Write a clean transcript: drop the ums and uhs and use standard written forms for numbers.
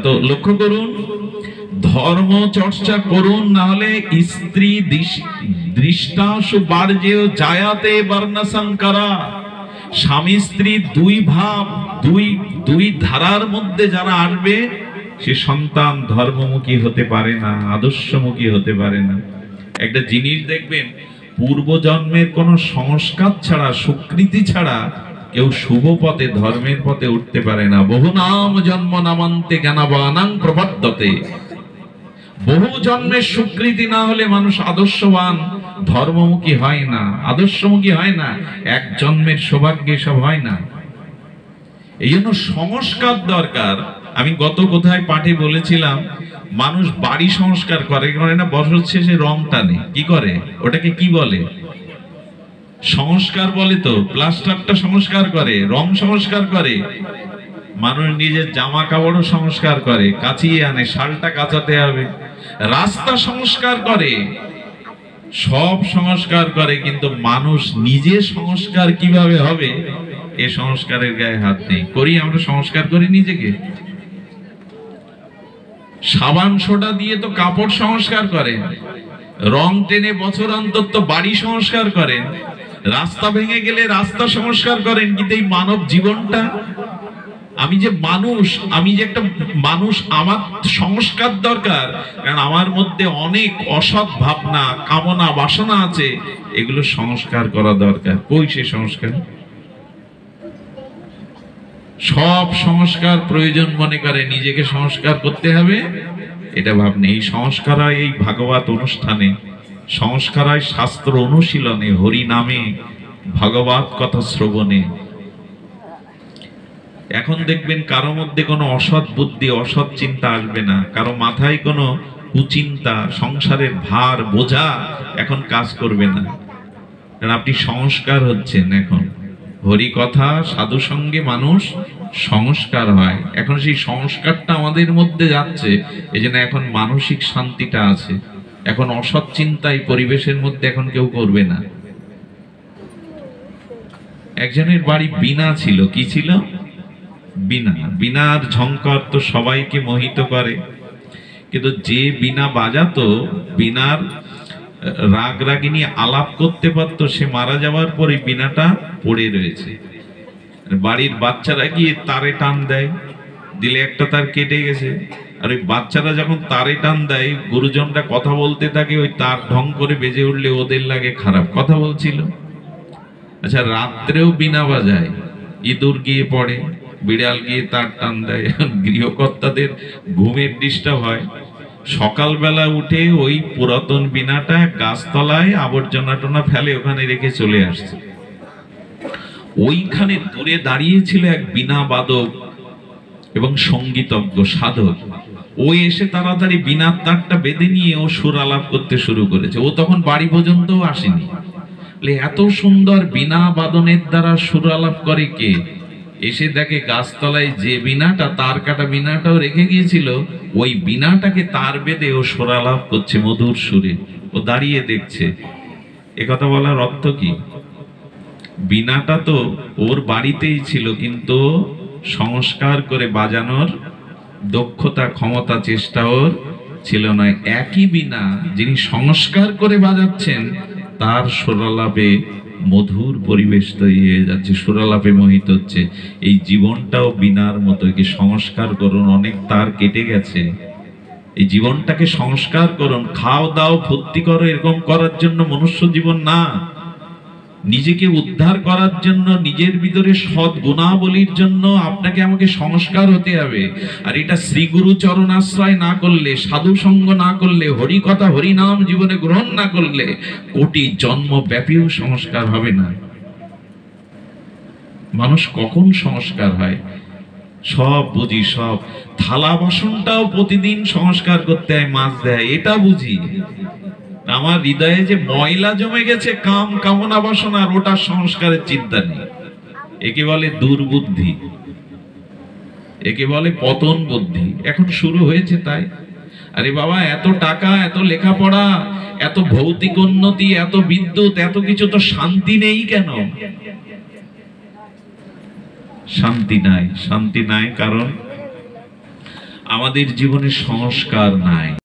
তো লক্ষ্য করুন, ধর্ম চর্চা করুন, না হলে স্ত্রী দৃষ্টাসু বার্জেয় জায়াতে বর্ণসংকরা। স্বামী স্ত্রী দুই ভাব, দুই ধারার মধ্যে যারা আসবে, সে সন্তান ধর্মমুখী হতে পারে না, আদর্শমুখী হতে পারে না। একটা জিনিস দেখবেন, পূর্ব জন্মের কোন সংস্কার ছাড়া, স্বীকৃতি ছাড়া কেউ শুভ পথে, ধর্মের পথে উঠতে পারে না। বহু নাম জন্ম নামান্তে জ্ঞানবানাং প্রবর্ততে। বহু জন্মের স্বীকৃতি না হলে মানুষ আদর্শবান, ধর্মমুখী হয় না, আদর্শমুখী হয় না। এক জন্মের সৌভাগ্যে সব হয় না। এই জন্য সংস্কার দরকার। আমি গত কোথায় পাঠে বলেছিলাম, মানুষ বাড়ি সংস্কার করে না, বছর শেষে রং টানে। কি করে? ওটাকে কি বলে? সংস্কার বলে তো। প্লাস্টারটা সংস্কার করে, রং সংস্কার করে। মানুষ নিজের জামা কাপড়ও সংস্কার করে, কাচিয়ে আনে, শালটা কাচাতে হবে। রাস্তা সংস্কার করে, সব সংস্কার করে, কিন্তু মানুষ নিজে সংস্কার কিভাবে হবে, এ সংস্কারের গায়ে হাত নেই। করি আমরা সংস্কার করি নিজেকে? সাবান সোডা দিয়ে তো কাপড় সংস্কার করেন, রং টেনে বছর অন্তর তো বাড়ি সংস্কার করেন, রাস্তা ভেঙে গেলে রাস্তা সংস্কার করেন। কিন্তু এই মানব জীবনটা, আমি যে মানুষ, আমি যে একটা মানুষ, আমার সংস্কার দরকার। কারণ আমার মধ্যে অনেক অসৎ ভাবনা, কামনা, বাসনা আছে, এগুলো সংস্কার করা দরকার। কই সে সংস্কার? সব সংস্কার প্রয়োজন মনে করে নিজেকে সংস্কার করতে হবে, এটা ভাবনি। এই সংস্কার হয় এই ভাগবত অনুষ্ঠানে, সংস্কার হয় শাস্ত্র অনুশীলনে, হরি নামে, ভাগবত কথা শ্রবণে। এখন দেখবেন কারো মধ্যে কোনো অসৎ বুদ্ধি, অসৎ চিন্তা আসবে না। কারো মাথায় কোনো কুচিন্তা, সংসারের ভার, বোঝা এখন কাজ করবে না। কারণ আপনি সংস্কার হচ্ছেন। এখন হরি কথা, সাধু সঙ্গে মানুষ সংস্কার হয়। এখন সেই সংস্কারটা আমাদের মধ্যে যাচ্ছে, এই জন্য এখন মানসিক শান্তিটা আছে। এখন অসৎ চিন্তায় পরিবেশের মধ্যে এখন কেউ করবে না। একজনের বাড়ি বীণা ছিল। কি ছিল? বীণা। বীণার ঝংকার তো সবাইকে মোহিত করে, কিন্তু যে বীণা বাজাতো, বীণার রাগ রাগিনী আলাপ করতে পারতো, সে মারা যাওয়ার পরে বীণাটা পড়ে রয়েছে। বাড়ির বাচ্চারা গিয়ে তারে টান দেয়, দিলে একটা তার কেটে গেছে। আর ওই বাচ্চারা যখন তারে টান দেয়, গুরুজনরা কথা বলতে থাকে, ওই তার ঢং করে বেজে উঠলে ওদের লাগে খারাপ, কথা বলছিল। আচ্ছা, রাত্রেও বীণা বাজায়, ইঁদুর গিয়ে পড়ে, বিড়াল গিয়ে তার টান দেয়। গৃহকর্তাদের ঘুমের ডিস্টার্ব হয়, সকালবেলা উঠে ওই পুরাতন বীণাটা গাছতলায় আবর্জনা টোনা ফেলে, ওখানে রেখে চলে আসছে। ওইখানে দূরে দাঁড়িয়েছিল এক বীণা বাদক এবং সঙ্গীতজ্ঞ সাধক। ও এসে তাড়াতাড়ি বীণার তারটা বেঁধে নিয়ে ও সুর আলাপ করতে শুরু করেছে। ও তখন বাড়ি পর্যন্ত আসেনি। এত সুন্দর বীণা বাদনের দ্বারা সুর আলাপ করে কে? এসে দেখে গাছতলায় যে বীণাটা, তার কাটা বীণাটাও রেখে গিয়েছিল, ওই বীণাটাকে তার বেঁধে ও সুর আলাপ করছে মধুর সুরে। ও দাঁড়িয়ে দেখছে। একথা বলার অর্থ কি? বীণাটা তো ওর বাড়িতেই ছিল, কিন্তু সংস্কার করে বাজানোর দক্ষতা, ক্ষমতা, চেষ্টা ওর ছিল না। একই বীণা যিনি সংস্কার করে বাজাচ্ছেন, তার সুরালাপে মধুর পরিবেশ তৈরি হয়ে যাচ্ছে, সুরালাপে মোহিত হচ্ছে। এই জীবনটাও বীণার মতো, কি সংস্কার করুন। অনেক তার কেটে গেছে, এই জীবনটাকে সংস্কার করুন। খাও দাও ফুর্তি করো, এরকম করার জন্য মনুষ্য জীবন না। নিজেকে উদ্ধার করার জন্য, নিজের ভিতরে সৎ গুণাবলীর জন্য আপনাকে আমাকে সংস্কার হতে হবে। আর এটা শ্রী গুরু চরণ আশ্রয় না করলে, সাধু সঙ্গ না করলে, হরি কথা হরি নাম জীবনে গ্রহণ না করলে, কোটি জন্ম ব্যাপীও সংস্কার হবে না। মানুষ কখন সংস্কার হয়? সব বুঝি, সব থালা বাসনটাও প্রতিদিন সংস্কার করতে হয়, মাছ দেয়, এটা বুঝি। আমার হৃদয়ে যে ময়লা জমে গেছে, কাম কামনা বাসনা, আর ওটার সংস্কারের চিন্তা নেই, একে বলে দুর্বুদ্ধি, একে বলে পতন বুদ্ধি। এখন শুরু হয়েছে তাই। আরে বাবা, এত টাকা, এত লেখাপড়া, এত ভৌতিক উন্নতি, এত বিদ্যুৎ, এত কিছু, তো শান্তি নেই কেন? শান্তি নাই। শান্তি নাই কারণ আমাদের জীবনে সংস্কার নাই।